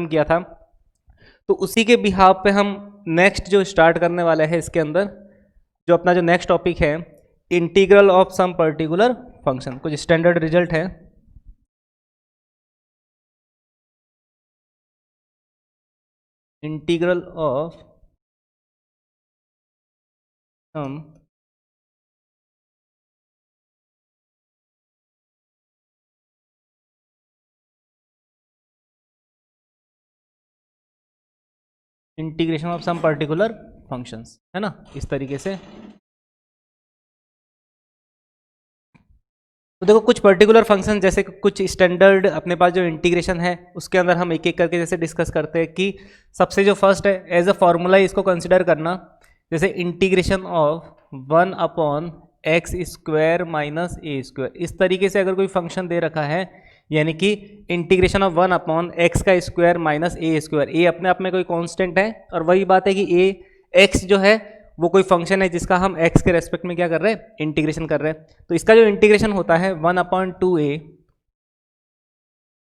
किया था, तो उसी के बिहाफ पे हम नेक्स्ट जो स्टार्ट करने वाले हैं इसके अंदर जो अपना जो नेक्स्ट टॉपिक है integral of some particular function, कुछ स्टैंडर्ड रिजल्ट है। Integral of some integration of some particular functions, है ना, इस तरीके से। तो देखो कुछ पर्टिकुलर फंक्शन जैसे कुछ स्टैंडर्ड अपने पास जो इंटीग्रेशन है उसके अंदर हम एक एक करके जैसे डिस्कस करते हैं कि सबसे जो फर्स्ट है एज अ फॉर्मूला इसको कंसिडर करना, जैसे integration of 1 upon x square minus a square. इस तरीके से अगर कोई फंक्शन दे रखा है यानी कि इंटीग्रेशन ऑफ 1 अपॉन एक्स का स्क्वायर माइनस ए स्क्वायर, ए अपने आप में कोई कांस्टेंट है और वही बात है कि ए एक्स जो है वो कोई फंक्शन है जिसका हम x के रेस्पेक्ट में क्या कर रहे हैं, इंटीग्रेशन कर रहे हैं। तो इसका जो इंटीग्रेशन होता है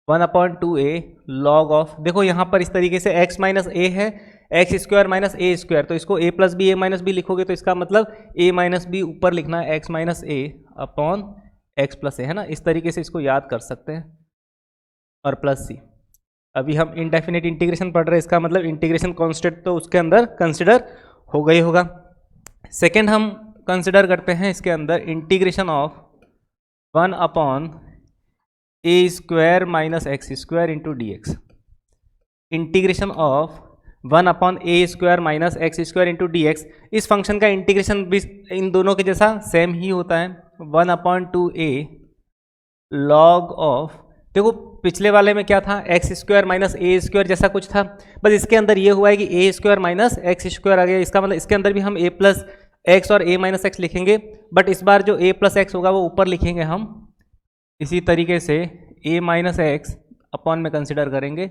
1/2a लॉग ऑफ, देखो यहाँ पर इस तरीके से x माइनस ए है, x square minus a square, तो इसको a plus b a minus b लिखोगे तो इसका मतलब a माइनस बी ऊपर लिखना है x माइनस ए अपॉन एक्स प्लस ए, है ना। इस तरीके से इसको याद कर सकते हैं और प्लस सी। अभी हम इनडेफिनिट इंटीग्रेशन पढ़ रहे हैं, इसका मतलब इंटीग्रेशन कॉन्स्टेंट तो उसके अंदर कंसिडर हो गई होगा। सेकेंड हम कंसिडर करते हैं इसके अंदर integration of 1 upon A square minus x square into d x. Integration of 1 upon A square minus x square into d x, इस फंक्शन का इंटीग्रेशन भी इन दोनों के जैसा सेम ही होता है, 1/2a लॉग ऑफ, देखो पिछले वाले में क्या था, x square minus a square जैसा कुछ था, बस इसके अंदर ये हुआ है कि ए स्क्वायर माइनस एक्स स्क्वायर आ गया। इसका मतलब इसके अंदर भी हम ए प्लस एक्स और ए माइनस एक्स लिखेंगे, बट इस बार जो ए प्लस एक्स होगा वो ऊपर लिखेंगे हम। इसी तरीके से ए माइनस एक्स अपॉन में कंसिडर करेंगे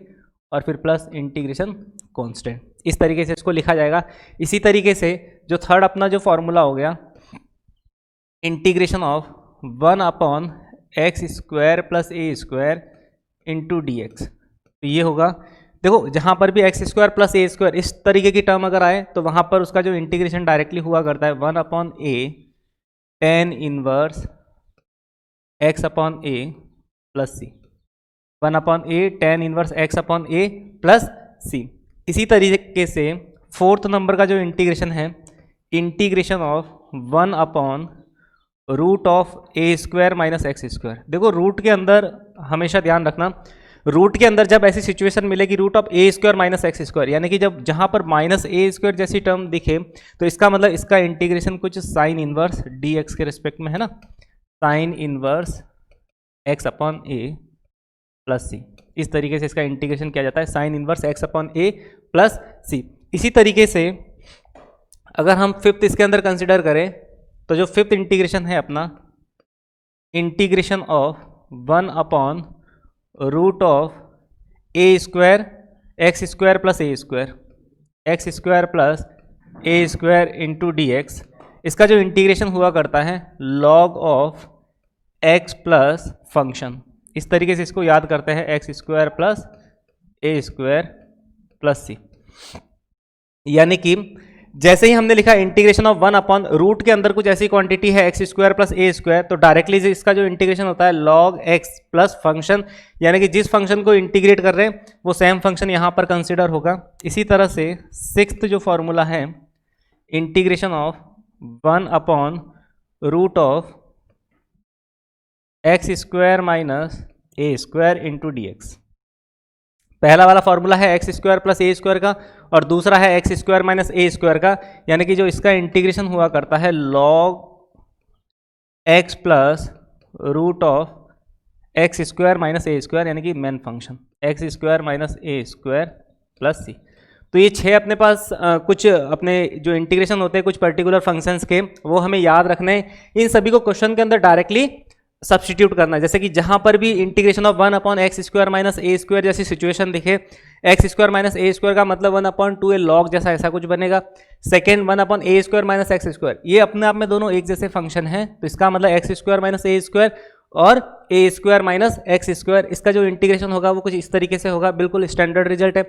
और फिर प्लस इंटीग्रेशन कॉन्स्टेंट, इस तरीके से इसको लिखा जाएगा। इसी तरीके से जो थर्ड अपना जो फॉर्मूला हो गया integration of 1 upon x square plus a square into d x, तो ये होगा, देखो जहाँ पर भी x square plus a square इस तरीके की टर्म अगर आए तो वहाँ पर उसका जो इंटीग्रेशन डायरेक्टली हुआ करता है 1 upon a tan inverse x upon a plus c, 1 upon a tan inverse x upon a plus c. इसी तरीके से फोर्थ नंबर का जो इंटीग्रेशन है integration of 1 upon root of a square minus x square. देखो root के अंदर हमेशा ध्यान रखना, रूट के अंदर जब ऐसी सिचुएशन मिलेगी root of a square minus x square, यानी कि जब जहाँ पर माइनस ए स्क्वायर जैसी टर्म दिखे तो इसका मतलब इसका इंटीग्रेशन कुछ साइन इनवर्स डी एक्स के रिस्पेक्ट में, है ना, sine inverse x upon a plus c. इस तरीके से इसका इंटीग्रेशन किया जाता है, sine inverse x upon a plus c. इसी तरीके से अगर हम फिफ्थ इसके अंदर कंसिडर करें तो जो फिफ्थ इंटीग्रेशन है अपना integration of 1 upon root of a square x square plus a square, x square plus a square into d x, इसका जो इंटीग्रेशन हुआ करता है log of x plus function. इस तरीके से इसको याद करते हैं x square plus a square plus c. यानी कि जैसे ही हमने लिखा इंटीग्रेशन ऑफ 1 अपॉन रूट के अंदर कुछ ऐसी क्वांटिटी है x square plus a square, तो डायरेक्टली इसका जो इंटीग्रेशन होता है लॉग एक्स प्लस फंक्शन, यानी कि जिस फंक्शन को इंटीग्रेट कर रहे हैं वो सेम फंक्शन यहाँ पर कंसिडर होगा। इसी तरह से सिक्स्थ जो फॉर्मूला है integration of 1 upon root of x square minus a square into d x. पहला वाला फॉर्मूला है x square plus a square का और दूसरा है x square minus a square का, यानी कि जो इसका इंटीग्रेशन हुआ करता है log x plus root of x square minus a square, यानी कि main function x square minus a square plus c. तो ये 6 अपने पास कुछ अपने जो इंटीग्रेशन होते हैं कुछ पर्टिकुलर फंक्शंस के, वो हमें याद रखने हैं। इन सभी को क्वेश्चन के अंदर डायरेक्टली सब्स्टिट्यूट करना है, जैसे कि जहां पर भी integration of 1 upon x square minus a square जैसी सिचुएशन दिखे, x square minus a square का मतलब 1/2 ए लॉग जैसा ऐसा कुछ बनेगा। सेकेंड 1 अपॉन ए स्क्वायर माइनस एक्स स्क्वायर, ये अपने आप में दोनों एक जैसे फंक्शन है, तो इसका मतलब x square minus a square और ए स्क्वायर माइनस एक्स स्क्वायर, इसका जो इंटीग्रेशन होगा वो कुछ इस तरीके से होगा, बिल्कुल स्टैंडर्ड रिजल्ट है।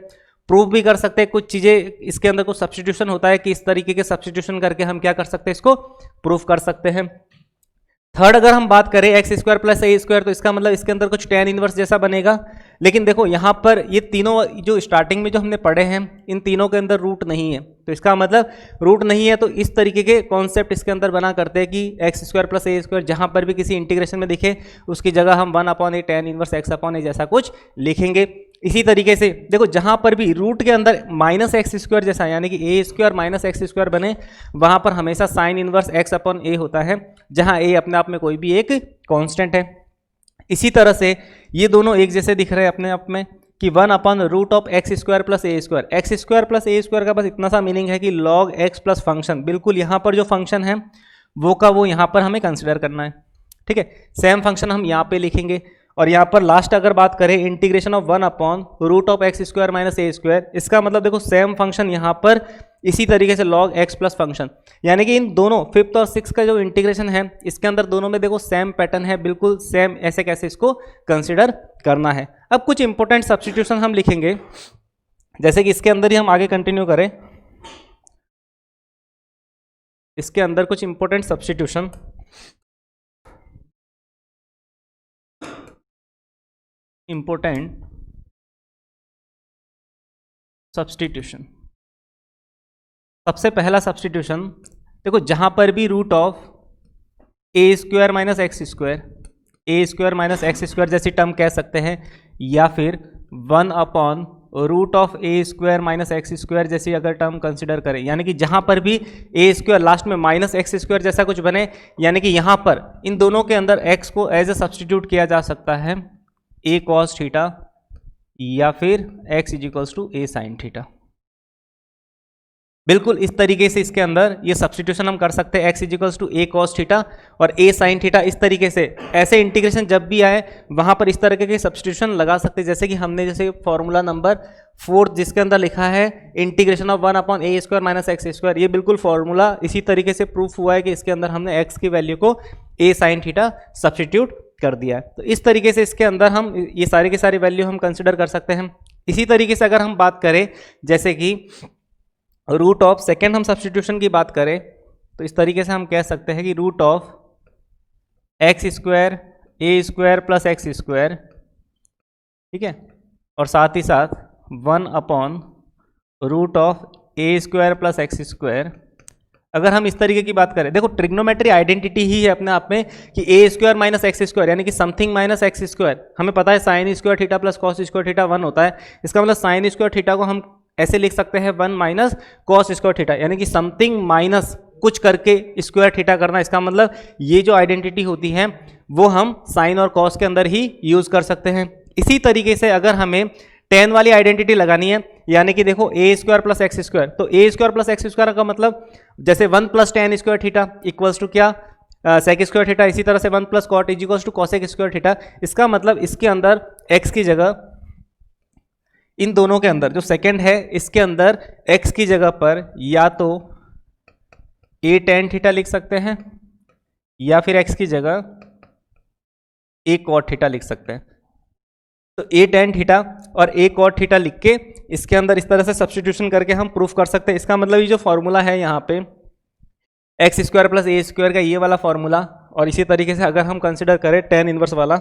प्रूफ भी कर सकते हैं, कुछ चीज़ें इसके अंदर कुछ सब्स्टिट्यूशन होता है कि इस तरीके के सब्स्टिट्यूशन करके हम क्या कर सकते हैं, इसको प्रूफ कर सकते हैं। थर्ड अगर हम बात करें x square plus a square, तो इसका मतलब इसके अंदर कुछ tan इनवर्स जैसा बनेगा। लेकिन देखो यहाँ पर ये तीनों जो स्टार्टिंग में जो हमने पढ़े हैं, इन तीनों के अंदर रूट नहीं है, तो इसका मतलब रूट नहीं है, तो इस तरीके के कॉन्सेप्ट इसके अंदर बना करते हैं कि x square plus a square जहाँ पर भी किसी इंटीग्रेशन में दिखे उसकी जगह हम 1/a tan inverse x upon a जैसा कुछ लिखेंगे। इसी तरीके से देखो जहाँ पर भी रूट के अंदर माइनस एक्स स्क्वायर जैसा यानी कि ए स्क्वायर माइनस एक्स स्क्वायर बने, वहाँ पर हमेशा साइन इनवर्स एक्स अपॉन ए होता है, जहाँ ए अपने आप में कोई भी एक कांस्टेंट है। इसी तरह से ये दोनों एक जैसे दिख रहे हैं अपने आप में कि root of x square plus a square. X square plus a square का बस इतना सा मीनिंग है कि लॉग एक्स प्लस फंक्शन, बिल्कुल यहाँ पर जो फंक्शन है वो का वो यहाँ पर हमें कंसिडर करना है, ठीक है। सेम फंक्शन हम यहाँ पे लिखेंगे। और यहाँ पर लास्ट अगर बात करें integration of root of x square minus a square, इसका मतलब देखो सेम फंक्शन यहाँ पर इसी तरीके से लॉग एक्स प्लस फंक्शन, यानी कि इन दोनों 5th और 6th का जो इंटीग्रेशन है इसके अंदर दोनों में देखो सेम पैटर्न है, बिल्कुल सेम, ऐसे कैसे इसको कंसिडर करना है। अब कुछ इंपॉर्टेंट सब्स्टिट्यूशन हम लिखेंगे, जैसे कि इसके अंदर ही हम आगे कंटिन्यू करें। इसके अंदर कुछ इंपॉर्टेंट सब्स्टिट्यूशन, सबसे पहला सब्स्टिट्यूशन देखो, जहां पर भी root of a square minus x square, a square minus x square जैसी टर्म कह सकते हैं, या फिर root of a square minus x square जैसी अगर टर्म कंसिडर करें, यानी कि जहां पर भी ए स्क्वायर लास्ट में माइनस एक्स स्क्वायर जैसा कुछ बने, यानी कि यहां पर इन दोनों के अंदर एक्स को एज ए सब्स्टिट्यूट किया जा सकता है ए कॉस थीटा या फिर x is equals to a sine theta. बिल्कुल इस तरीके से इसके अंदर ये सब्स्टिट्यूशन हम कर सकते हैं, x is equals to a cos theta और ए साइन थीटा। इस तरीके से ऐसे इंटीग्रेशन जब भी आए वहां पर इस तरीके के सब्स्टिट्यूशन लगा सकते हैं, जैसे कि हमने जैसे फॉर्मूला नंबर 4 जिसके अंदर लिखा है integration of a square minus x square, ये बिल्कुल फॉर्मूला इसी तरीके से प्रूफ हुआ है कि इसके अंदर हमने एक्स की वैल्यू को ए साइन थीटा सब्स्टिट्यूट कर दिया है। तो इस तरीके से इसके अंदर हम ये सारी की सारी वैल्यू हम कंसिडर कर सकते हैं। इसी तरीके से अगर हम बात करें जैसे कि रूट ऑफ, सेकेंड हम सब्स्टिट्यूशन की बात करें तो इस तरीके से हम कह सकते हैं कि root of x square a square plus x square, ठीक है, और साथ ही साथ root of a square plus x square. अगर हम इस तरीके की बात करें, देखो ट्रिग्नोमेट्री आइडेंटिटी ही है अपने आप में कि ए स्क्वायर माइनस एक्स स्क्वायर यानी कि समथिंग माइनस एक्स स्क्वायर, हमें पता है sign square theta plus cos square theta 1 होता है। इसका मतलब साइन स्क्वायर थीटा को हम ऐसे लिख सकते हैं 1 माइनस कॉस स्क्वायर थीटा, यानी कि समथिंग माइनस कुछ करके स्क्वायर थीटा करना। इसका मतलब ये जो आइडेंटिटी होती है वो हम साइन और कॉस के अंदर ही यूज कर सकते हैं। इसी तरीके से अगर हमें tan वाली आइडेंटिटी लगानी है, यानी कि देखो a square plus x square, तो a square plus x square का मतलब जैसे 1 plus tan square theta equals to क्या, सेक स्क्वायर थीटा। इसी तरह से 1 plus cot is equals to cosec square theta. इसका मतलब इसके अंदर x की जगह, इन दोनों के अंदर जो सेकंड है इसके अंदर x की जगह पर या तो a tan थीटा लिख सकते हैं या फिर x की जगह a cot थीटा लिख सकते हैं। तो a tan थीटा और a cot थीटा लिख के इसके अंदर इस तरह से सब्स्टिट्यूशन करके हम प्रूफ कर सकते हैं। इसका मतलब ये जो फॉर्मूला है यहाँ पे x square plus a square का ये वाला फॉर्मूला, और इसी तरीके से अगर हम कंसिडर करें tan इनवर्स वाला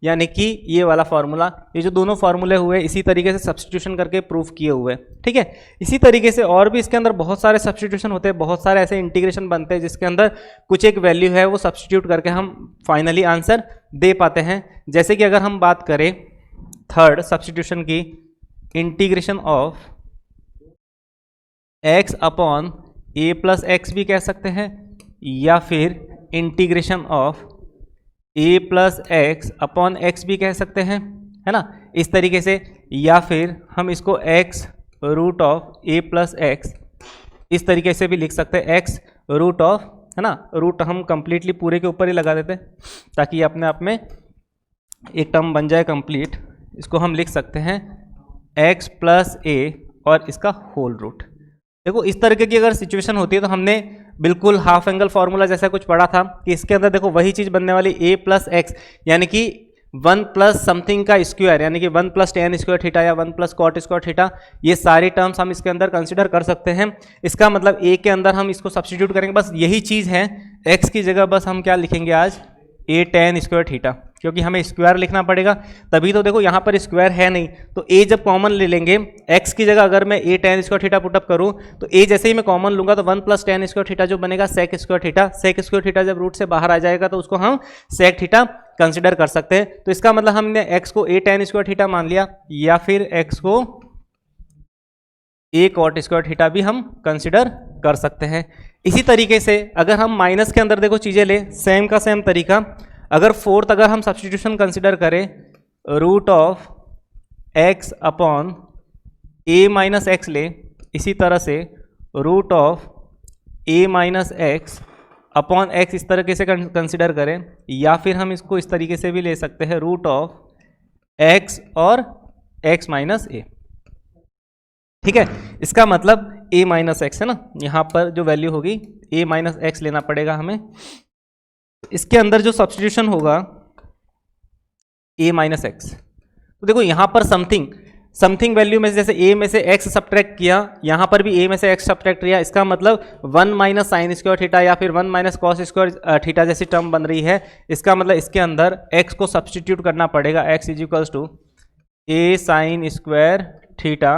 यानी कि ये वाला फॉर्मूला, ये जो दोनों फॉर्मूले हुए इसी तरीके से सब्स्टिट्यूशन करके प्रूफ किए हुए, ठीक है। इसी तरीके से और भी इसके अंदर बहुत सारे सब्स्टिट्यूशन होते हैं, बहुत सारे ऐसे इंटीग्रेशन बनते हैं जिसके अंदर कुछ एक वैल्यू है वो सब्स्टिट्यूट करके हम फाइनली आंसर दे पाते हैं। जैसे कि अगर हम बात करें थर्ड सब्स्टिट्यूशन की, integration of x upon a plus x भी कह सकते हैं, या फिर integration of a plus x upon x भी कह सकते हैं, है ना, इस तरीके से। या फिर हम इसको x root of a plus x इस तरीके से भी लिख सकते हैं, एक्स रूट ऑफ, है ना, रूट हम कंप्लीटली पूरे के ऊपर ही लगा देते हैं ताकि ये अपने आप में एक टर्म बन जाए कंप्लीट। इसको हम लिख सकते हैं एक्स प्लस ए और इसका होल रूट। देखो इस तरीके की अगर सिचुएशन होती है तो हमने बिल्कुल हाफ एंगल फॉर्मूला जैसा कुछ पढ़ा था कि इसके अंदर देखो वही चीज बनने वाली a प्लस एक्स, यानी कि 1 प्लस समथिंग का स्क्वायर, यानी कि 1 प्लस टेन स्क्वायर थीटा या 1 प्लस कॉट स्क्वायर थीटा, ये सारी टर्म्स हम इसके अंदर कंसिडर कर सकते हैं। इसका मतलब a के अंदर हम इसको सब्स्टिट्यूट करेंगे, बस यही चीज है। x की जगह बस हम क्या लिखेंगे आज, a टेन स्क्वायर थीटा, क्योंकि हमें स्क्वायर लिखना पड़ेगा। तभी तो देखो यहाँ पर स्क्वायर है नहीं, तो a जब कॉमन ले लेंगे, x की जगह अगर मैं a ten square theta put up करूँ तो a जैसे ही मैं कॉमन लूंगा तो 1 प्लस टेन स्क्वायर थीटा जो बनेगा sec square theta. Sec square theta जब रूट से बाहर आ जाएगा तो उसको हम सेक थीटा कंसिडर कर सकते हैं। तो इसका मतलब हमने x को a टेन स्क्वायर थीटा मान लिया, या फिर x को a कॉट स्क्वायर थीटा भी हम कंसिडर कर सकते हैं। इसी तरीके से अगर हम माइनस के अंदर देखो चीजें ले, सेम का सेम तरीका, अगर फोर्थ अगर हम सब्स्टिट्यूशन कंसिडर करें, root of x upon a minus x ले, इसी तरह से root of a minus x upon x इस तरीके से कंसिडर करें, या फिर हम इसको इस तरीके से भी ले सकते हैं, रूट ऑफ x और x माइनस a। ठीक है, इसका मतलब a माइनस एक्स है ना, यहाँ पर जो वैल्यू होगी a माइनस एक्स लेना पड़ेगा हमें। इसके अंदर जो सब्स्टिट्यूशन होगा a माइनस एक्स, तो देखो यहाँ पर समथिंग वैल्यू में से जैसे a में से x सब्ट्रैक्ट किया, यहाँ पर भी a में से x सब्ट्रैक्ट किया, इसका मतलब 1 माइनस साइन स्क्वायर थीटा या फिर 1 माइनस कॉस स्क्वायर थीटा जैसी टर्म बन रही है। इसका मतलब इसके अंदर x को सब्स्टिट्यूट करना पड़ेगा, x is equals to a sine square theta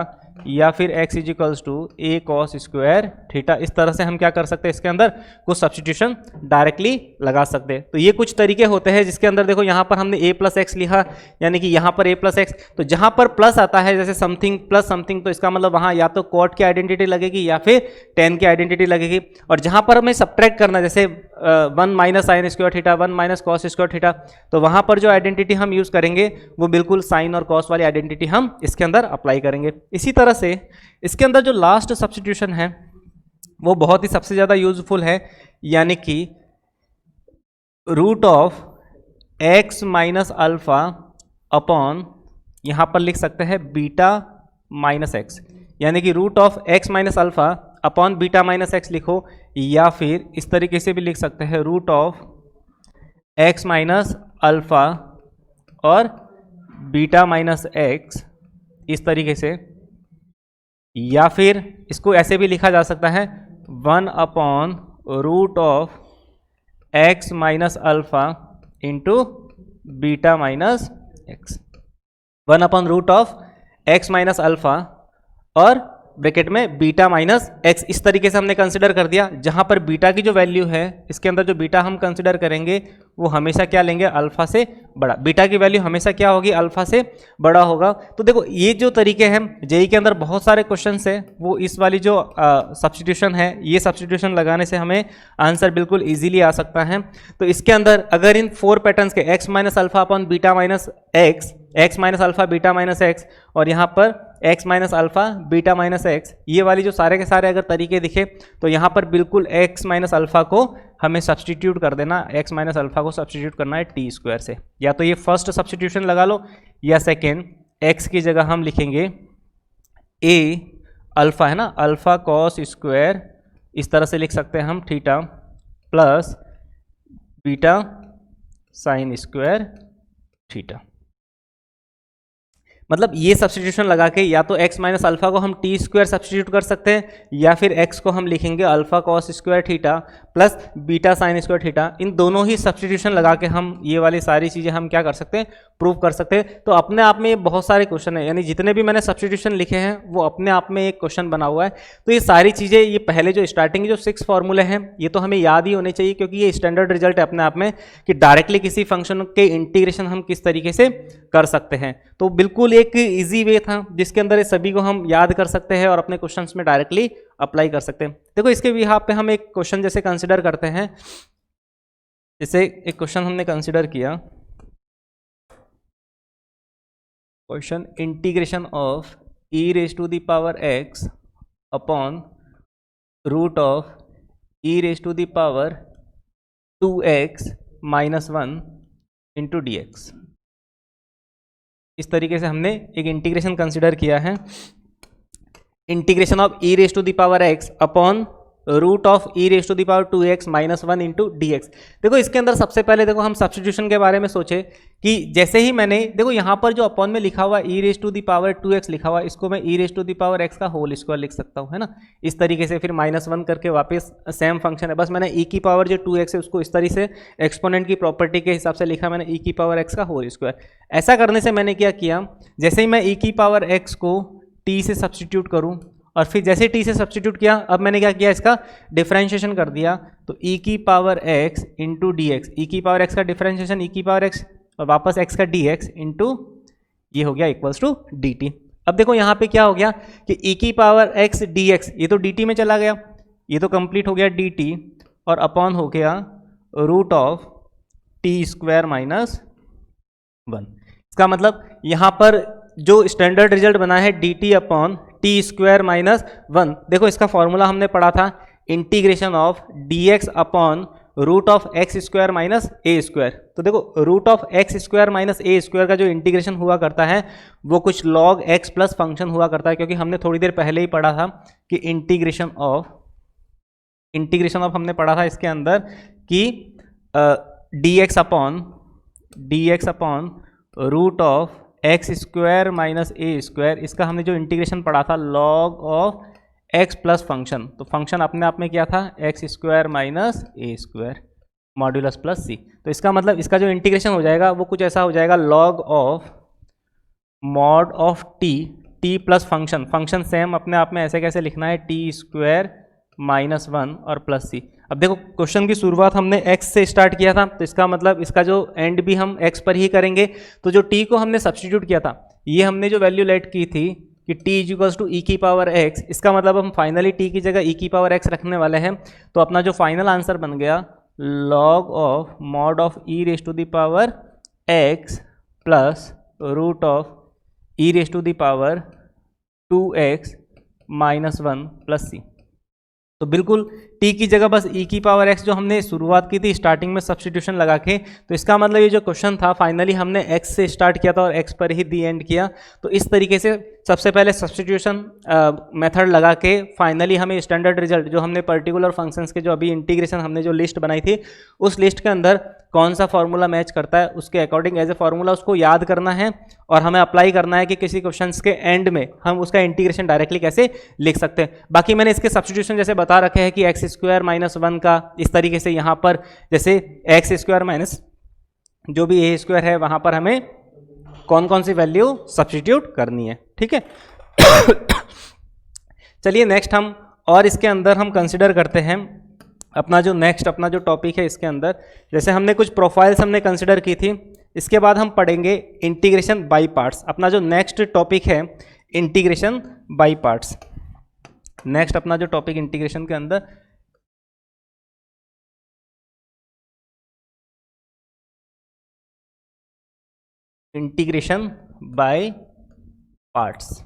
या फिर x is equals to a cos square theta. इस तरह से हम क्या कर सकते हैं, इसके अंदर कुछ सब्स्टिट्यूशन डायरेक्टली लगा सकते हैं। तो ये कुछ तरीके होते हैं जिसके अंदर देखो यहाँ पर हमने a प्लस एक्स लिखा, यानी कि यहाँ पर a प्लस एक्स, तो जहाँ पर प्लस आता है जैसे समथिंग प्लस समथिंग, तो इसका मतलब वहाँ या तो कॉट की आइडेंटिटी लगेगी या फिर टेन की आइडेंटिटी लगेगी। और जहाँ पर हमें सब्ट्रैक्ट करना, जैसे 1 minus sign square theta 1 minus cos square theta, तो वहाँ पर जो आइडेंटिटी हम यूज़ करेंगे वो बिल्कुल साइन और कॉस वाली आइडेंटिटी हम इसके अंदर अप्लाई करेंगे। इसी तरह से इसके अंदर जो लास्ट सब्स्टिट्यूशन है वो बहुत ही सबसे ज़्यादा यूजफुल है, यानी कि root of x minus alpha upon, यहाँ पर लिख सकते हैं बीटा माइनस एक्स, यानी कि root of x minus alpha upon beta minus x लिखो, या फिर इस तरीके से भी लिख सकते हैं, root of x minus alpha और बीटा माइनस एक्स, इस तरीके से। या फिर इसको ऐसे भी लिखा जा सकता है, 1 upon root of x minus alpha into beta minus x, 1 upon root of x minus alpha और ब्रैकेट में बीटा माइनस एक्स। इस तरीके से हमने कंसिडर कर दिया। जहां पर बीटा की जो वैल्यू है, इसके अंदर जो बीटा हम कंसिडर करेंगे वो हमेशा क्या लेंगे, अल्फा से बड़ा। बीटा की वैल्यू हमेशा क्या होगी, अल्फा से बड़ा होगा। तो देखो ये जो तरीके हैं, जेई के अंदर बहुत सारे क्वेश्चन है, वो इस वाली जो सब्स्टिट्यूशन है, ये सब्स्टिट्यूशन लगाने से हमें आंसर बिल्कुल ईजिली आ सकता है। तो इसके अंदर अगर इन 4 पैटर्न्स के x minus alpha upon beta minus x, x minus alpha beta minus x, और यहाँ पर x minus alpha beta minus x, ये वाली जो सारे के सारे अगर तरीके दिखे तो यहाँ पर बिल्कुल x माइनस अल्फा को हमें सब्स्टिट्यूट कर देना, x माइनस अल्फा को सब्स्टिट्यूट करना है टी स्क्वायर से। या तो ये फर्स्ट सब्स्टिट्यूशन लगा लो, या सेकेंड, x की जगह हम लिखेंगे a अल्फा है ना, अल्फा कॉस स्क्वायर, इस तरह से लिख सकते हैं हम, theta plus beta sine square theta. मतलब ये सब्स्टिट्यूशन लगा के या तो x माइनस अल्फा को हम टी स्क्वायर सब्स्टिट्यूट कर सकते हैं, या फिर x को हम लिखेंगे alpha cos square theta plus beta sine square theta. इन दोनों ही सब्स्टिट्यूशन लगा के हम ये वाली सारी चीज़ें हम क्या कर सकते हैं, प्रूव कर सकते हैं। तो अपने आप में ये बहुत सारे क्वेश्चन है, यानी जितने भी मैंने सब्स्टिट्यूशन लिखे हैं वो अपने आप में एक क्वेश्चन बना हुआ है। तो ये सारी चीज़ें, ये पहले जो स्टार्टिंग जो 6 फॉर्मूले हैं, ये तो हमें याद ही होने चाहिए, क्योंकि ये स्टैंडर्ड रिजल्ट है अपने आप में कि डायरेक्टली किसी फंक्शन के इंटीग्रेशन हम किस तरीके से कर सकते हैं। तो बिल्कुल एक इजी वे था जिसके अंदर ये सभी को हम याद कर सकते हैं और अपने क्वेश्चंस में डायरेक्टली अप्लाई कर सकते हैं। देखो इसके बिहाफ पे हम एक क्वेश्चन जैसे कंसिडर करते हैं, जैसे एक क्वेश्चन हमने कंसिडर किया, question integration of e raise to the power x upon root of e raise to the power 2x minus 1 into dx। इस तरीके से हमने एक इंटीग्रेशन कंसिडर किया है, integration of e raise to the power x upon root of e raise to the power 2x minus 1 into d x. देखो इसके अंदर सबसे पहले देखो हम सब्स्टिट्यूशन के बारे में सोचे कि जैसे ही मैंने देखो यहाँ पर जो अपॉन में लिखा हुआ e raise to the power 2x लिखा हुआ, इसको मैं e raise to the power x का होल स्क्वायर लिख सकता हूँ, है ना। इस तरीके से फिर -1 करके वापस सेम फंक्शन है, बस मैंने e की पावर जो 2x है उसको इस तरीके से एक्सपोनेंट की प्रॉपर्टी के हिसाब से लिखा मैंने e की पावर x का होल स्क्वायर। ऐसा करने से मैंने क्या किया, जैसे ही मैं e की पावर x को t से सब्स्टिट्यूट करूँ और फिर जैसे t से सब्स्टिट्यूट किया, अब मैंने क्या किया, इसका डिफरेंशिएशन कर दिया, तो e की power x into d x, e की पावर x का डिफरेंशिएशन e की पावर x और वापस x का dx इंटू ये हो गया इक्वल्स टू dt। अब देखो यहाँ पे क्या हो गया कि e की पावर x dx, ये तो dt में चला गया, ये तो कंप्लीट हो गया dt और अपॉन हो गया root of t square minus 1। इसका मतलब यहाँ पर जो स्टैंडर्ड रिजल्ट बना है dt upon t square minus 1, देखो इसका फॉर्मूला हमने पढ़ा था integration of dx upon root of x square minus a square. तो देखो root of x square minus a square का जो इंटीग्रेशन हुआ करता है वो कुछ लॉग एक्स प्लस फंक्शन हुआ करता है, क्योंकि हमने थोड़ी देर पहले ही पढ़ा था कि इंटीग्रेशन ऑफ हमने पढ़ा था इसके अंदर कि dx upon root of x square minus a square, इसका हमने जो इंटीग्रेशन पढ़ा था log of x plus function, तो फंक्शन अपने आप में क्या था x square minus a square modulus plus c. तो इसका मतलब इसका जो इंटीग्रेशन हो जाएगा वो कुछ ऐसा हो जाएगा log of mod of T plus function same अपने आप में ऐसे कैसे लिखना है टी स्क्वायर माइनस 1 और प्लस सी। अब देखो क्वेश्चन की शुरुआत हमने x से स्टार्ट किया था, तो इसका मतलब इसका जो एंड भी हम x पर ही करेंगे। तो जो t को हमने सब्स्टिट्यूट किया था, ये हमने जो वैल्यू लेट की थी कि t इक्वल्स टू ई की पावर x, इसका मतलब हम फाइनली t की जगह e की पावर x रखने वाले हैं। तो अपना जो फाइनल आंसर बन गया log of mod of e raise to the power x plus root of e raise to the power 2x minus 1 plus c. तो बिल्कुल t की जगह बस e की पावर x जो हमने शुरुआत की थी स्टार्टिंग में सब्स्टिट्यूशन लगा के, तो इसका मतलब ये जो क्वेश्चन था फाइनली हमने x से स्टार्ट किया था और x पर ही दी एंड किया। तो इस तरीके से सबसे पहले सब्स्टिट्यूशन मेथड लगा के फाइनली हमें स्टैंडर्ड रिजल्ट जो हमने पर्टिकुलर फंक्शंस के जो अभी इंटीग्रेशन हमने जो लिस्ट बनाई थी उस लिस्ट के अंदर कौन सा फॉर्मूला मैच करता है उसके अकॉर्डिंग एज ए फॉर्मूला उसको याद करना है और हमें अप्लाई करना है कि किसी क्वेश्चंस के एंड में हम उसका इंटीग्रेशन डायरेक्टली कैसे लिख सकते हैं। बाकी मैंने इसके सब्स्टिट्यूशन जैसे बता रखे हैं कि एक्स स्क्वायर माइनस 1 का इस तरीके से यहाँ पर जैसे एक्स स्क्वायर माइनस जो भी ए स्क्वायर है वहाँ पर हमें कौन कौन सी वैल्यू सब्स्टिट्यूट करनी है, ठीक है। चलिए नेक्स्ट हम और इसके अंदर हम कंसिडर करते हैं अपना जो टॉपिक है इसके अंदर, जैसे हमने कुछ प्रोफाइल्स हमने कंसिडर की थी, इसके बाद हम पढ़ेंगे इंटीग्रेशन बाय पार्ट्स। अपना जो नेक्स्ट टॉपिक है इंटीग्रेशन बाय पार्ट्स, नेक्स्ट अपना जो टॉपिक इंटीग्रेशन के अंदर इंटीग्रेशन बाय पार्ट्स,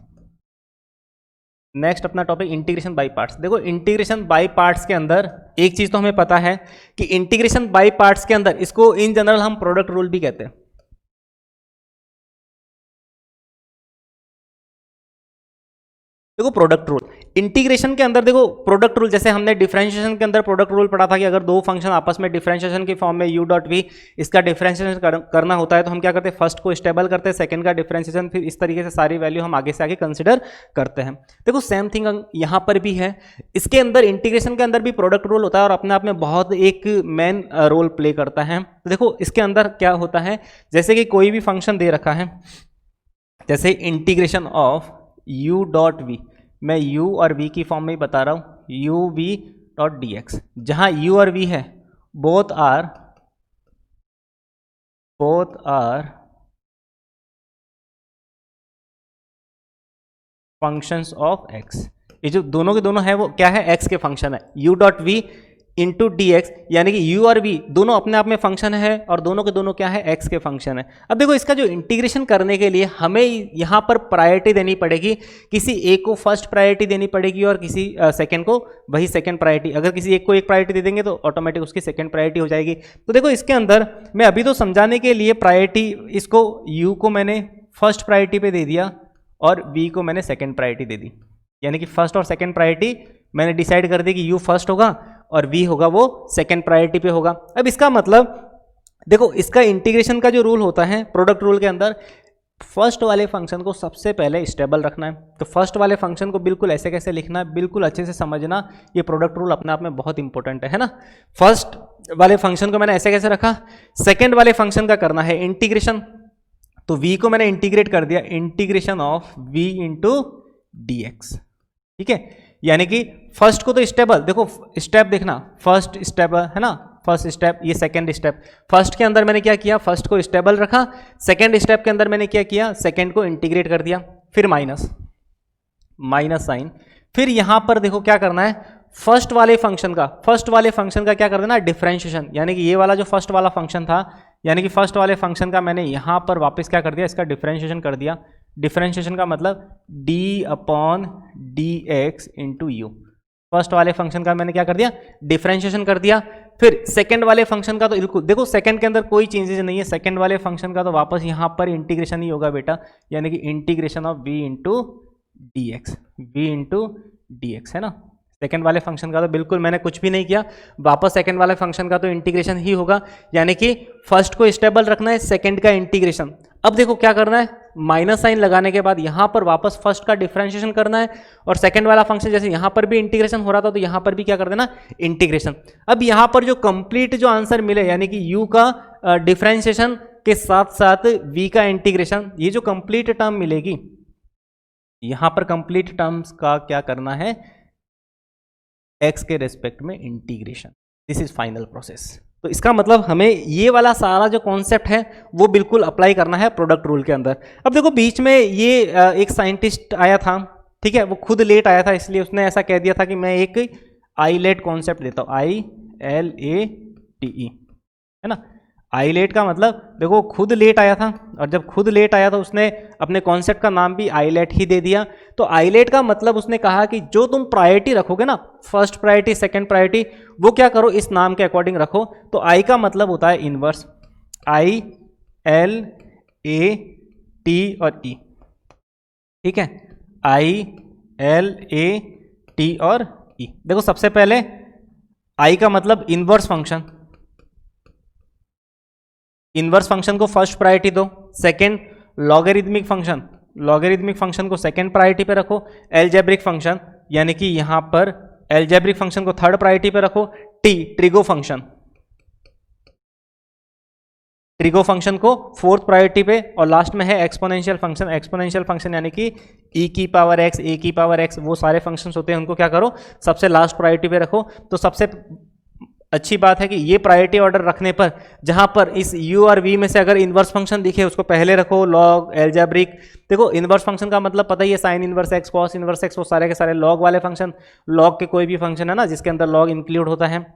नेक्स्ट अपना टॉपिक इंटीग्रेशन बाय पार्ट्स। देखो इंटीग्रेशन बाय पार्ट्स के अंदर एक चीज तो हमें पता है कि इंटीग्रेशन बाय पार्ट्स के अंदर इसको इन जनरल हम प्रोडक्ट रूल भी कहते हैं। देखो प्रोडक्ट रूल इंटीग्रेशन के अंदर, देखो प्रोडक्ट रूल जैसे हमने डिफरेंशिएशन के अंदर प्रोडक्ट रूल पढ़ा था कि अगर दो फंक्शन आपस में डिफरेंशिएशन की फॉर्म में u डॉट वी इसका डिफरेंशिएशन करना होता है तो हम क्या करते हैं फर्स्ट को स्टेबल करते हैं, सेकंड का डिफरेंशिएशन, फिर इस तरीके से सारी वैल्यू हम आगे से आगे कंसिडर करते हैं। देखो सेम थिंग यहाँ पर भी है, इसके अंदर इंटीग्रेशन के अंदर भी प्रोडक्ट रूल होता है और अपने आप में बहुत एक मेन रोल प्ले करता है। तो देखो इसके अंदर क्या होता है, जैसे कि कोई भी फंक्शन दे रखा है, जैसे integration of u dot v, मैं u और v की फॉर्म में ही बता रहा हूं, u v dot d x, जहां u और v है both are functions of x। ये जो दोनों के दोनों है वो क्या है, x के फंक्शन है, u dot v into d x, यानी कि u और v दोनों अपने आप में फंक्शन है और दोनों के दोनों क्या है, x के फंक्शन है। अब देखो इसका जो इंटीग्रेशन करने के लिए हमें यहाँ पर प्रायोरिटी देनी पड़ेगी, किसी एक को फर्स्ट प्रायोरिटी देनी पड़ेगी और किसी सेकंड को वही सेकंड प्रायोरिटी। अगर किसी एक को एक प्रायोरिटी दे देंगे तो ऑटोमेटिक उसकी सेकंड प्रायोरिटी हो जाएगी। तो देखो इसके अंदर मैं अभी तो समझाने के लिए प्रायोरिटी, इसको u को मैंने फर्स्ट प्रायोरिटी पे दे दिया और v को मैंने सेकेंड प्रायोरिटी दे दी, यानी कि फर्स्ट और सेकेंड प्रायोरिटी मैंने डिसाइड कर दिया कि u फर्स्ट होगा और v होगा वो सेकेंड प्रायोरिटी पे होगा। अब इसका मतलब देखो, इसका इंटीग्रेशन का जो रूल होता है प्रोडक्ट रूल के अंदर, फर्स्ट वाले फंक्शन को सबसे पहले स्टेबल रखना है। तो फर्स्ट वाले फंक्शन को बिल्कुल ऐसे कैसे लिखना है, बिल्कुल अच्छे से समझना, ये प्रोडक्ट रूल अपने आप में बहुत इंपॉर्टेंट है ना। फर्स्ट वाले फंक्शन को मैंने ऐसे कैसे रखा, सेकेंड वाले फंक्शन का करना है इंटीग्रेशन, तो v को मैंने इंटीग्रेट कर दिया, integration of v into d x, ठीक है। यानी कि फर्स्ट को तो स्टेबल, देखो स्टेप देखना, फर्स्ट स्टेप है ना, फर्स्ट स्टेप, ये सेकंड स्टेप, फर्स्ट के अंदर मैंने क्या किया, फर्स्ट को स्टेबल रखा, सेकंड स्टेप के अंदर मैंने क्या किया, सेकंड को इंटीग्रेट कर दिया, फिर माइनस साइन, फिर यहां पर देखो क्या करना है, फर्स्ट वाले फंक्शन का क्या कर देना, डिफरेंशिएशन, यानी कि ये वाला जो फर्स्ट वाला फंक्शन था, यानी कि फर्स्ट वाले फंक्शन का मैंने यहां पर वापस क्या कर दिया, इसका डिफरेंशिएशन कर दिया। डिफरेंशिएशन का मतलब d upon D x into you, first वाले फंक्शन का मैंने क्या कर दिया, डिफरेंशिएशन कर दिया। फिर सेकंड वाले फंक्शन का तो बिल्कुल देखो, सेकंड के अंदर कोई चेंजेस नहीं है, सेकंड वाले फंक्शन का तो वापस यहां पर इंटीग्रेशन ही होगा बेटा, यानी कि integration of v into d x, है ना। सेकंड वाले फंक्शन का तो बिल्कुल मैंने कुछ भी नहीं किया, वापस सेकंड वाले फंक्शन का तो इंटीग्रेशन ही होगा, यानी कि फर्स्ट को स्टेबल रखना है, सेकंड का इंटीग्रेशन। अब देखो क्या करना है, माइनस साइन लगाने के बाद यहां पर वापस फर्स्ट का डिफरेंशिएशन करना है, और सेकंड वाला फंक्शन जैसे यहां पर भी इंटीग्रेशन हो रहा था तो यहां पर भी क्या कर देना, इंटीग्रेशन। अब यहां पर जो कंप्लीट जो आंसर मिले, यानी कि u का डिफरेंशिएशन के साथ साथ v का इंटीग्रेशन, ये जो कंप्लीट टर्म मिलेगी, यहां पर कंप्लीट टर्म्स का क्या करना है, x के रेस्पेक्ट में integration, this is final process. तो इसका मतलब हमें ये वाला सारा जो कॉन्सेप्ट है वो बिल्कुल अप्लाई करना है प्रोडक्ट रूल के अंदर। अब देखो बीच में ये एक साइंटिस्ट आया था, ठीक है, वो खुद लेट आया था, इसलिए उसने ऐसा कह दिया था कि मैं एक आईलेट कॉन्सेप्ट देता हूँ, ILATE, है ना। आईलेट का मतलब देखो खुद लेट आया था, और जब खुद लेट आया तो उसने अपने कॉन्सेप्ट का नाम भी आईलेट ही दे दिया। तो आईलेट का मतलब उसने कहा कि जो तुम प्रायोरिटी रखोगे ना, फर्स्ट प्रायोरिटी सेकंड प्रायोरिटी, वो क्या करो इस नाम के अकॉर्डिंग रखो। तो आई का मतलब होता है इनवर्स, ILAT और E, ठीक है, ILAT और E। देखो सबसे पहले आई का मतलब इनवर्स फंक्शन, इनवर्स फंक्शन को फर्स्ट प्रायोरिटी दो। सेकंड लॉगरिथमिक फंक्शन को सेकंड प्रायोरिटी पे रखो। एलजेब्रिक फंक्शन, यानी कि यहां पर एलजेब्रिक फंक्शन को थर्ड प्रायोरिटी पे रखो। ट्रिगो फंक्शन को फोर्थ प्रायोरिटी पे, और लास्ट में है एक्सपोनेंशियल फंक्शन यानी कि e की पावर x, a की पावर x, वो सारे फंक्शंस होते हैं, उनको क्या करो सबसे लास्ट प्रायोरिटी पे रखो। तो सबसे अच्छी बात है कि ये प्रायोरिटी ऑर्डर रखने पर जहां पर इस u और v में से अगर इनवर्स फंक्शन दिखे उसको पहले रखो, लॉग, एल्जेब्रिक। देखो इनवर्स फंक्शन का मतलब पता ही है, sine inverse x, cos inverse x, वो सारे के सारे लॉग वाले फंक्शन, लॉग के कोई भी फंक्शन है ना जिसके अंदर लॉग इंक्लूड होता है।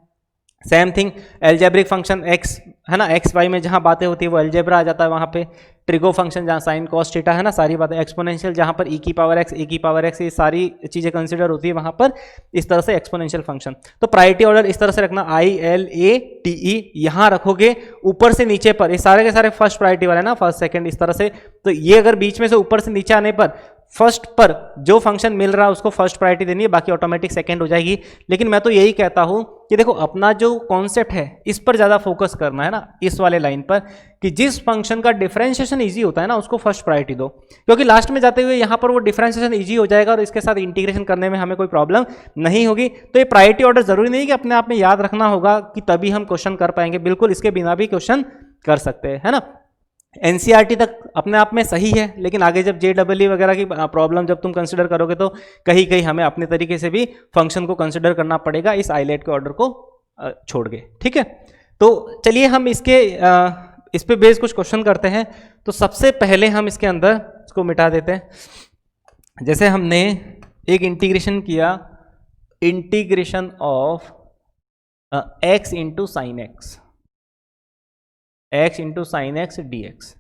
Same thing algebraic function x है ना, एक्स वाई में जहां बातें होती है वो एल्जेब्रा आ जाता है वहां पे। ट्रिगो फंक्शन जहां साइन कॉस थीटा है ना, सारी बातें। एक्सपोनेंशियल जहां पर e की पावर x, a की पावर x, ये सारी चीजें कंसिडर होती है वहां पर, इस तरह से एक्सपोनेंशियल फंक्शन। तो प्रायोरिटी ऑर्डर इस तरह से रखना, ILATE यहां रखोगे ऊपर से नीचे पर, ये सारे के सारे फर्स्ट प्रायोरिटी वाले ना, फर्स्ट सेकंड इस तरह से। तो ये अगर बीच में से ऊपर से नीचे आने पर फर्स्ट पर जो फंक्शन मिल रहा है उसको फर्स्ट प्रायोरिटी देनी है, बाकी ऑटोमेटिक सेकंड हो जाएगी। लेकिन मैं तो यही कहता हूं कि देखो अपना जो कॉन्सेप्ट है इस पर ज्यादा फोकस करना है ना, इस वाले लाइन पर, कि जिस फंक्शन का डिफरेंशिएशन इजी होता है ना उसको फर्स्ट प्रायोरिटी दो, क्योंकि लास्ट में जाते हुए यहां पर वो डिफरेंशिएशन इजी हो जाएगा और इसके साथ इंटीग्रेशन करने में हमें कोई प्रॉब्लम नहीं होगी। तो ये प्रायोरिटी ऑर्डर जरूरी नहीं कि अपने आप में याद रखना होगा कि तभी हम क्वेश्चन कर पाएंगे, बिल्कुल इसके बिना भी क्वेश्चन कर सकते हैं, है ना। एनसीईआरटी तक अपने आप में सही है, लेकिन आगे जब JEE वगैरह की प्रॉब्लम जब तुम कंसिडर करोगे तो कहीं कहीं हमें अपने तरीके से भी फंक्शन को कंसिडर करना पड़ेगा इस आईलेट के ऑर्डर को छोड़ के, ठीक है। तो चलिए हम इस पे बेस कुछ क्वेश्चन करते हैं। तो सबसे पहले हम इसके अंदर इसको मिटा देते हैं। जैसे हमने एक इंटीग्रेशन किया, integration of x into sine x dx,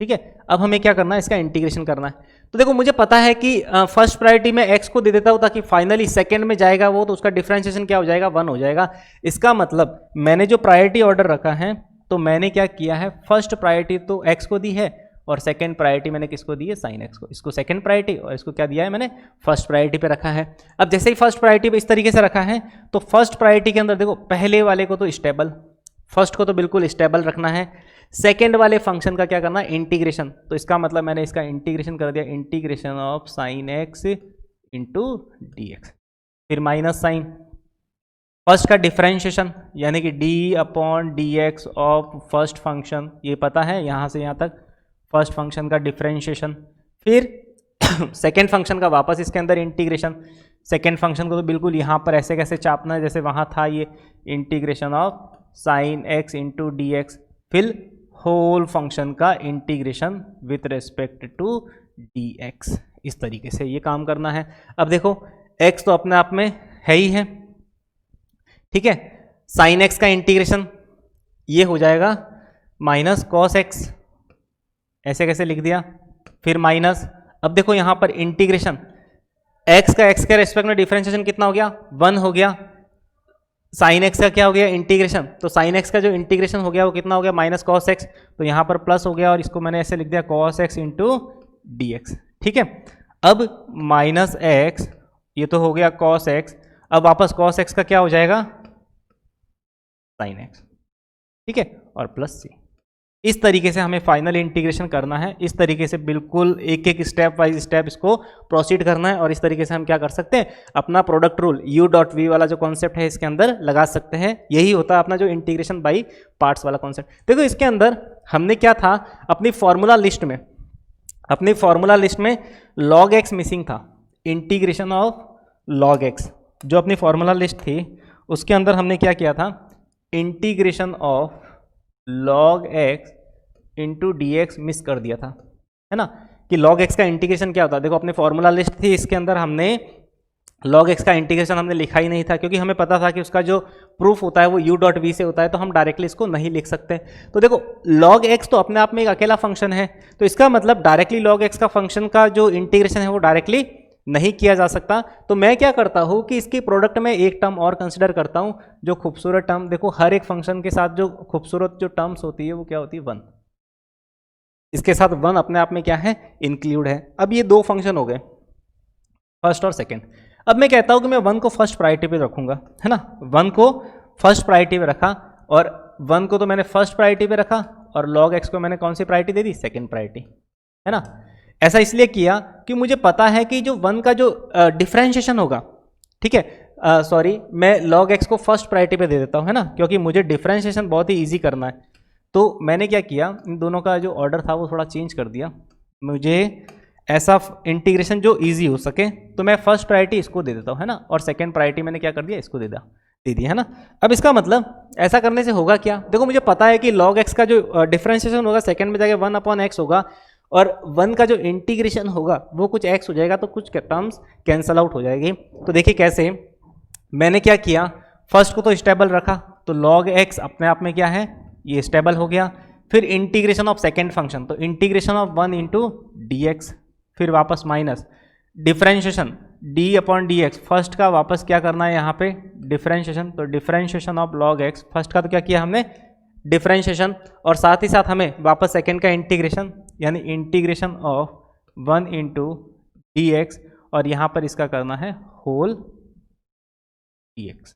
ठीक है। अब हमें क्या करना है, इसका इंटीग्रेशन करना है। तो देखो मुझे पता है कि फर्स्ट प्रायोरिटी में x को दे देता हूं ताकि फाइनली सेकंड में जाएगा वो, तो उसका डिफरेंशिएशन क्या हो जाएगा, 1 हो जाएगा। इसका मतलब मैंने जो प्रायोरिटी ऑर्डर रखा है, तो मैंने क्या किया है, फर्स्ट प्रायोरिटी तो x को दी है और सेकंड प्रायोरिटी मैंने किसको दी है, साइन एक्स को। इसको सेकंड प्रायोरिटी और इसको क्या दिया है मैंने, फर्स्ट प्रायोरिटी पे रखा है। अब जैसे ही फर्स्ट प्रायोरिटी पे इस तरीके से रखा है तो फर्स्ट प्रायोरिटी के अंदर देखो पहले वाले को तो स्टेबल, फर्स्ट को तो बिल्कुल स्टेबल रखना है। सेकेंड वाले फंक्शन का क्या करना है, इंटीग्रेशन। तो इसका मतलब मैंने इसका इंटीग्रेशन कर दिया, integration of sine x into d x, फिर माइनस साइन। फर्स्ट का डिफरेंशिएशन यानी कि D upon D x of first function, ये पता है यहाँ से यहाँ तक फर्स्ट फंक्शन का डिफरेंशिएशन। फिर सेकेंड फंक्शन का वापस इसके अंदर इंटीग्रेशन। सेकेंड फंक्शन को तो बिल्कुल यहाँ पर ऐसे कैसे चापना है जैसे वहाँ था, ये integration of sine x into d x, फिर होल फंक्शन का integration with respect to d x. इस तरीके से ये काम करना है। अब देखो x तो अपने आप में है ही है, ठीक है। साइन एक्स का इंटीग्रेशन ये हो जाएगा माइनस कॉस एक्स, ऐसे कैसे लिख दिया, फिर माइनस। अब देखो यहाँ पर इंटीग्रेशन x का x के रेस्पेक्ट में डिफरेंशिएशन कितना हो गया, 1 हो गया। साइन एक्स का क्या हो गया, इंटीग्रेशन। तो साइन एक्स का जो इंटीग्रेशन हो गया वो कितना हो गया, माइनस कॉस एक्स। तो यहाँ पर प्लस हो गया और इसको मैंने ऐसे लिख दिया cos x into d x, ठीक है। अब माइनस एक्स, ये तो हो गया कॉस एक्स। अब वापस कॉस एक्स का क्या हो जाएगा, साइन एक्स, ठीक है, और प्लस सी। इस तरीके से हमें फाइनल इंटीग्रेशन करना है। इस तरीके से बिल्कुल एक एक स्टेप वाइज स्टेप इसको प्रोसीड करना है। और इस तरीके से हम क्या कर सकते हैं, अपना product rule u dot v वाला जो कॉन्सेप्ट है इसके अंदर लगा सकते हैं। यही होता है अपना जो इंटीग्रेशन बाई पार्ट्स वाला कॉन्सेप्ट। देखो इसके अंदर हमने क्या था, अपनी फॉर्मूला लिस्ट में log x मिसिंग था, इंटीग्रेशन ऑफ log x। जो अपनी फॉर्मूला लिस्ट थी उसके अंदर हमने क्या किया था, integration of log x into d x miss कर दिया था, है ना। कि log x का इंटीग्रेशन क्या होता है, देखो अपनी फॉर्मूला लिस्ट थी इसके अंदर हमने log x का इंटीग्रेशन हमने लिखा ही नहीं था, क्योंकि हमें पता था कि उसका जो प्रूफ होता है वो u डॉट वी से होता है, तो हम डायरेक्टली इसको नहीं लिख सकते। तो देखो log x तो अपने आप में एक अकेला फंक्शन है, तो इसका मतलब डायरेक्टली log x का फंक्शन का जो इंटीग्रेशन है वो डायरेक्टली नहीं किया जा सकता। तो मैं क्या करता हूँ कि इसकी प्रोडक्ट में एक टर्म और कंसिडर करता हूँ, जो खूबसूरत टर्म। देखो हर एक फंक्शन के साथ जो खूबसूरत जो टर्म्स होती है वो क्या होती है, 1। इसके साथ 1 अपने आप में क्या है, इंक्लूड है। अब ये दो फंक्शन हो गए, फर्स्ट और सेकंड। अब मैं कहता हूँ कि मैं 1 को फर्स्ट प्रायोरिटी पे रखूंगा, है ना। 1 को फर्स्ट प्रायोरिटी पे रखा, और 1 को तो मैंने फर्स्ट प्रायोरिटी पे रखा, और log x को मैंने कौन सी प्रायोरिटी दे दी, सेकंड प्रायोरिटी, है ना। ऐसा इसलिए किया कि मुझे पता है कि जो 1 का जो डिफरेंशिएशन होगा, ठीक है, सॉरी मैं log x को फर्स्ट प्रायोरिटी पे दे देता हूँ, है ना, क्योंकि मुझे डिफरेंशिएशन बहुत ही ईजी करना है। तो मैंने क्या किया, इन दोनों का जो ऑर्डर था वो थोड़ा चेंज कर दिया। मुझे ऐसा इंटीग्रेशन जो इजी हो सके, तो मैं फर्स्ट प्रायोरिटी इसको दे देता हूँ, है ना, और सेकंड प्रायोरिटी मैंने क्या कर दिया, इसको दे दिया, है ना। अब इसका मतलब ऐसा करने से होगा क्या, देखो मुझे पता है कि log x का जो डिफरेंशिएशन होगा सेकंड में जाके 1 अपॉन x होगा, और 1 का जो इंटीग्रेशन होगा वो कुछ x हो जाएगा, तो कुछ टर्म्स कैंसल आउट हो जाएगी। तो देखिए कैसे, मैंने क्या किया, फर्स्ट को तो स्टेबल रखा, तो log x अपने आप में क्या है, ये स्टेबल हो गया। फिर इंटीग्रेशन ऑफ सेकेंड फंक्शन, तो integration of 1 into d x, फिर वापस minus differentiation d upon D x. First का वापस क्या करना है यहाँ पे, डिफरेंशिएशन, तो differentiation of log x। First का तो क्या किया हमने, डिफरेंशिएशन, और साथ ही साथ हमें वापस सेकेंड का इंटीग्रेशन, यानी integration of 1 into d x, और यहाँ पर इसका करना है होल डी एक्स।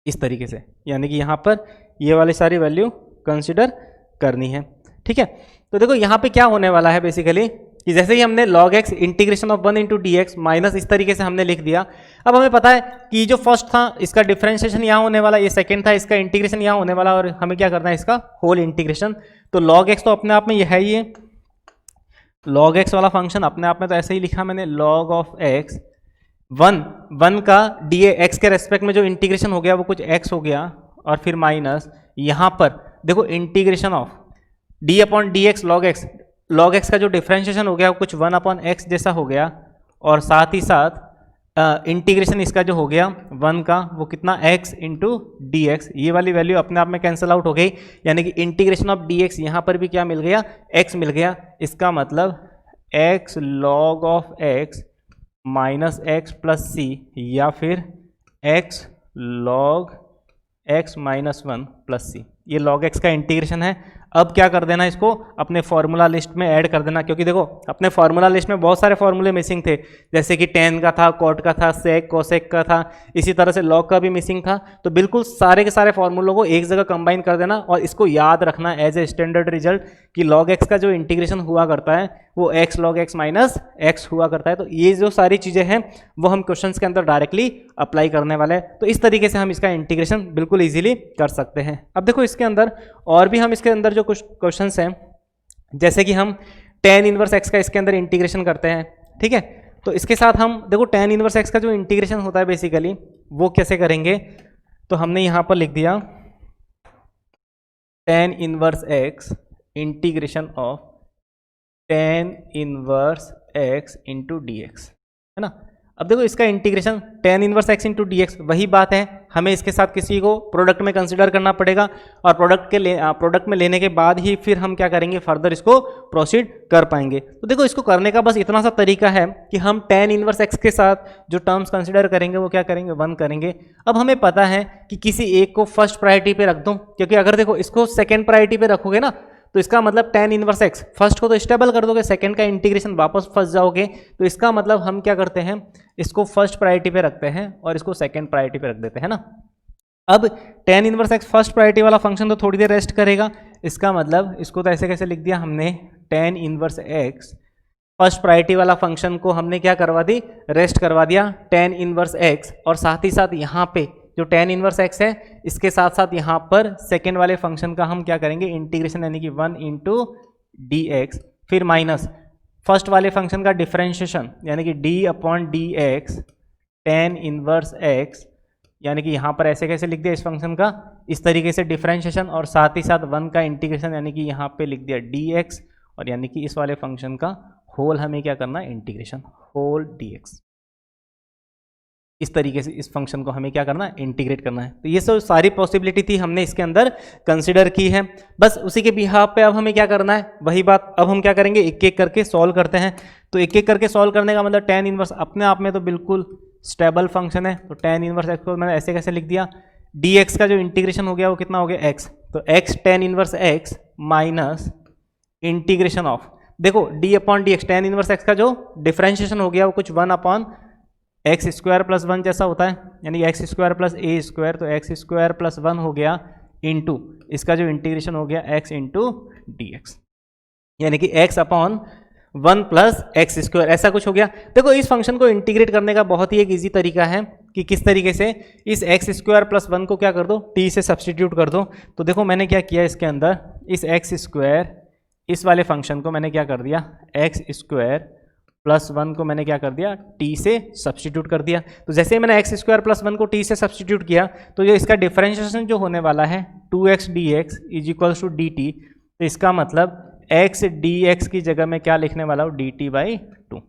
इस तरीके से, यानी कि यहाँ पर ये वाली सारी वैल्यू कंसिडर करनी है, ठीक है। तो देखो यहाँ पे क्या होने वाला है बेसिकली, कि जैसे ही हमने log x integration of 1 into d x minus इस तरीके से हमने लिख दिया। अब हमें पता है कि जो फर्स्ट था इसका डिफरेंशिएशन यहाँ होने वाला, ये सेकंड था इसका इंटीग्रेशन यहाँ होने वाला, और हमें क्या करना है, इसका होल इंटीग्रेशन। तो log x तो अपने आप में ये है ही है, log x वाला फंक्शन अपने आप में तो ऐसे ही लिखा मैंने, log ऑफ x 1 का डी एक्स के रेस्पेक्ट में जो इंटीग्रेशन हो गया वो कुछ x हो गया, और फिर माइनस यहाँ पर देखो integration of d upon D x log x का जो डिफरेंशिएशन हो गया वो कुछ 1 अपॉन x जैसा हो गया, और साथ ही साथ इंटीग्रेशन इसका जो हो गया 1 का वो कितना, x इंटू डी एक्स। ये वाली वैल्यू अपने आप में कैंसिल आउट हो गई, यानी कि इंटीग्रेशन ऑफ डी एक्स यहाँ पर भी क्या मिल गया, x मिल गया। इसका मतलब x log of x minus x plus c, या फिर x log x minus 1 plus c. ये log x का इंटीग्रेशन है। अब क्या कर देना, इसको अपने फॉर्मूला लिस्ट में ऐड कर देना, क्योंकि देखो अपने फॉर्मूला लिस्ट में बहुत सारे फॉर्मूले मिसिंग थे, जैसे कि टेन का था, कॉट का था, सेक कोसेक का था, इसी तरह से लॉग का भी मिसिंग था। तो बिल्कुल सारे के सारे फॉर्मूलों को एक जगह कंबाइन कर देना और इसको याद रखना एज ए स्टैंडर्ड रिजल्ट कि लॉग एक्स का जो इंटीग्रेशन हुआ करता है वो x log x minus x हुआ करता है। तो ये जो सारी चीज़ें हैं वो हम क्वेश्चंस के अंदर डायरेक्टली अप्लाई करने वाले हैं। तो इस तरीके से हम इसका इंटीग्रेशन बिल्कुल इजीली कर सकते हैं। अब देखो इसके अंदर और भी हम इसके अंदर जो कुछ क्वेश्चंस हैं, जैसे कि हम tan इनवर्स एक्स का इसके अंदर इंटीग्रेशन करते हैं, ठीक है। तो इसके साथ हम देखो tan इनवर्स एक्स का जो इंटीग्रेशन होता है बेसिकली वो कैसे करेंगे, तो हमने यहाँ पर लिख दिया tan inverse x integration of tan inverse x into d x, है ना। अब देखो इसका integration tan inverse x into d x, वही बात है, हमें इसके साथ किसी को प्रोडक्ट में कंसिडर करना पड़ेगा और प्रोडक्ट में लेने के बाद ही फिर हम क्या करेंगे, फर्दर इसको प्रोसीड कर पाएंगे। तो देखो इसको करने का बस इतना सा तरीका है कि हम tan इनवर्स एक्स के साथ जो टर्म्स कंसिडर करेंगे वो क्या करेंगे, 1 करेंगे। अब हमें पता है कि किसी एक को फर्स्ट प्रायोरिटी पे रख दूं, क्योंकि अगर देखो इसको सेकेंड प्रायोरिटी पे रखोगे ना तो इसका मतलब tan इनवर्स एक्स फर्स्ट को तो स्टेबल कर दोगे, सेकंड का इंटीग्रेशन वापस फंस जाओगे। तो इसका मतलब हम क्या करते हैं, इसको फर्स्ट प्रायोरिटी पे रखते हैं और इसको सेकंड प्रायोरिटी पे रख देते हैं ना। अब tan inverse x first priority वाला फंक्शन तो थोड़ी देर रेस्ट करेगा, इसका मतलब इसको तो ऐसे कैसे लिख दिया हमने, tan inverse x first priority वाला फंक्शन को हमने क्या करवा दी, रेस्ट करवा दिया tan इनवर्स एक्स, और साथ ही साथ यहाँ पे जो tan इनवर्स एक्स है इसके साथ साथ यहाँ पर सेकेंड वाले फंक्शन का हम क्या करेंगे, इंटीग्रेशन, यानी कि 1 इंटू डी एक्स, फिर माइनस फर्स्ट वाले फंक्शन का डिफरेंशिएशन यानी कि d upon D x tan inverse x, यानी कि यहाँ पर ऐसे कैसे लिख दिया इस फंक्शन का, इस तरीके से डिफरेंशिएशन, और साथ ही साथ 1 का इंटीग्रेशन यानी कि यहाँ पे लिख दिया dx, और यानी कि इस वाले फंक्शन का होल हमें क्या करना है, इंटीग्रेशन होल dx। इस तरीके से इस फंक्शन को हमें क्या करना है, इंटीग्रेट करना है। तो ये सब सारी पॉसिबिलिटी थी हमने इसके अंदर कंसिडर की है, बस उसी के बिहाफ पे अब हमें क्या करना है, वही बात अब हम क्या करेंगे, एक एक करके सॉल्व करते हैं। तो एक एक करके सॉल्व करने का मतलब tan इनवर्स अपने आप में तो बिल्कुल स्टेबल फंक्शन है, तो tan इनवर्स एक्स को मैंने ऐसे कैसे लिख दिया, dx का जो इंटीग्रेशन हो गया वो कितना हो गया, x, तो x tan inverse x minus integration of, देखो d upon D x, tan inverse x का जो डिफरेंशिएशन हो गया वो कुछ 1 अपॉन एक्स स्क्वायर प्लस 1 जैसा होता है, यानी x square plus a square, तो एक्स स्क्वायर प्लस 1 हो गया इंटू इसका जो इंटीग्रेशन हो गया एक्स इंटू डी एक्स, यानी कि x upon 1 plus x square, ऐसा कुछ हो गया। देखो इस फंक्शन को इंटीग्रेट करने का बहुत ही एक इजी तरीका है कि किस तरीके से इस एक्स स्क्वायर प्लस 1 को क्या कर दो, टी से सब्सटीट्यूट कर दो। तो देखो मैंने क्या किया, इसके अंदर इस एक्स स्क्वायर इस वाले फंक्शन को मैंने क्या कर दिया, एक्स स्क्वायर प्लस 1 को मैंने क्या कर दिया, t से सब्सटीट्यूट कर दिया। तो जैसे ही मैंने एक्स स्क्वायर प्लस 1 को t से सब्सटीट्यूट किया तो ये इसका डिफरेंशिएशन जो होने वाला है 2x dx is equals to dt, तो इसका मतलब x dx की जगह मैं क्या लिखने वाला हूँ, dt/2,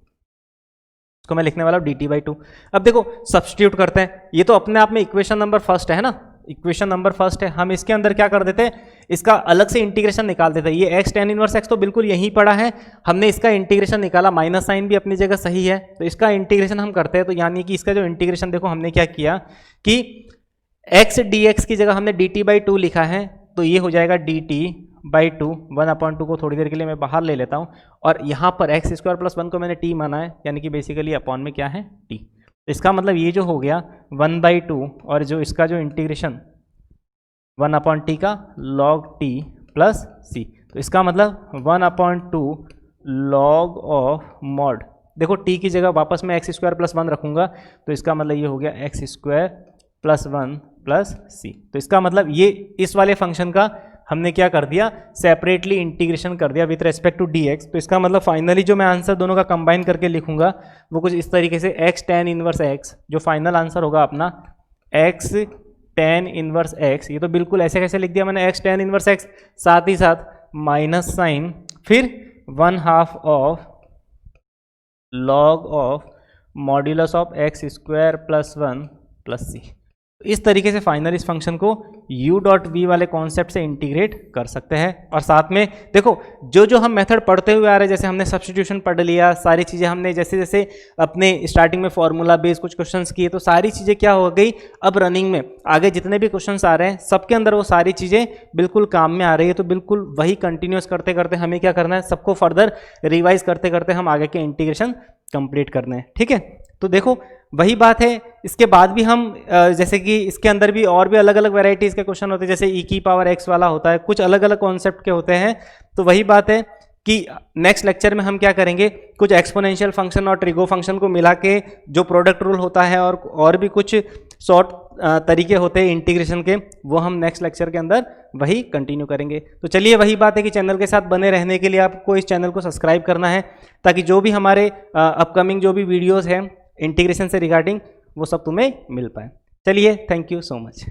इसको मैं लिखने वाला हूँ dt/2। अब देखो सब्सटीट्यूट करते हैं, ये तो अपने आप में इक्वेशन नंबर फर्स्ट है ना, इक्वेशन नंबर फर्स्ट है, हम इसके अंदर क्या कर देते हैं, इसका अलग से इंटीग्रेशन निकाल देते हैं। ये x tan इनवर्स x तो बिल्कुल यहीं पड़ा है, हमने इसका इंटीग्रेशन निकाला, माइनस साइन भी अपनी जगह सही है, तो इसका इंटीग्रेशन हम करते हैं। तो यानी कि इसका जो इंटीग्रेशन देखो हमने क्या किया कि x dx की जगह हमने dt/2 लिखा है, तो ये हो जाएगा dt/2, 1/2 को थोड़ी देर के लिए मैं बाहर ले लेता हूँ, और यहाँ पर एक्स स्क्वायर प्लस 1 को मैंने t माना है, यानी कि बेसिकली अपॉन में क्या है t, तो इसका मतलब ये जो हो गया 1/2, और जो इसका जो इंटीग्रेशन 1/t का log t प्लस c, तो इसका मतलब 1/2 log ऑफ मॉड, देखो t की जगह वापस मैं एक्स स्क्वायर प्लस 1 रखूँगा, तो इसका मतलब ये हो गया x square plus 1 plus c। तो इसका मतलब ये इस वाले फंक्शन का हमने क्या कर दिया, सेपरेटली इंटीग्रेशन कर दिया विथ रेस्पेक्ट टू dx। तो इसका मतलब फाइनली जो मैं आंसर दोनों का कंबाइन करके लिखूंगा वो कुछ इस तरीके से x tan इनवर्स x, जो फाइनल आंसर होगा अपना x tan इनवर्स x, ये तो बिल्कुल ऐसे कैसे लिख दिया मैंने, x tan इनवर्स x, साथ ही साथ माइनस साइन, फिर 1/2 of log of modulus of x square plus 1 plus c। इस तरीके से फाइनल इस फंक्शन को u डॉट वी वाले कॉन्सेप्ट से इंटीग्रेट कर सकते हैं। और साथ में देखो जो जो हम मेथड पढ़ते हुए आ रहे हैं, जैसे हमने सब्स्टिट्यूशन पढ़ लिया, सारी चीज़ें हमने जैसे जैसे अपने स्टार्टिंग में फॉर्मूला बेस कुछ क्वेश्चंस किए, तो सारी चीज़ें क्या हो गई, अब रनिंग में आगे जितने भी क्वेश्चंस आ रहे हैं सबके अंदर वो सारी चीज़ें बिल्कुल काम में आ रही है। तो बिल्कुल वही कंटिन्यूस करते करते हमें क्या करना है, सबको फर्दर रिवाइज करते करते हम आगे के इंटीग्रेशन कंप्लीट करना है। ठीक है, तो देखो वही बात है, इसके बाद भी हम जैसे कि इसके अंदर भी और भी अलग अलग वैरायटीज़ के क्वेश्चन होते हैं, जैसे ई की पावर एक्स वाला होता है, कुछ अलग अलग कॉन्सेप्ट के होते हैं। तो वही बात है कि नेक्स्ट लेक्चर में हम क्या करेंगे, कुछ एक्सपोनेंशियल फंक्शन और ट्रिगो फंक्शन को मिला के जो प्रोडक्ट रूल होता है और भी कुछ शॉर्ट तरीके होते हैं इंटीग्रेशन के, वो हम नेक्स्ट लेक्चर के अंदर वही कंटिन्यू करेंगे। तो चलिए वही बात है कि चैनल के साथ बने रहने के लिए आपको इस चैनल को सब्सक्राइब करना है, ताकि जो भी हमारे अपकमिंग जो भी वीडियोज़ हैं इंटीग्रेशन से रिगार्डिंग, वो सब तुम्हें मिल पाए। चलिए, थैंक यू सो मच।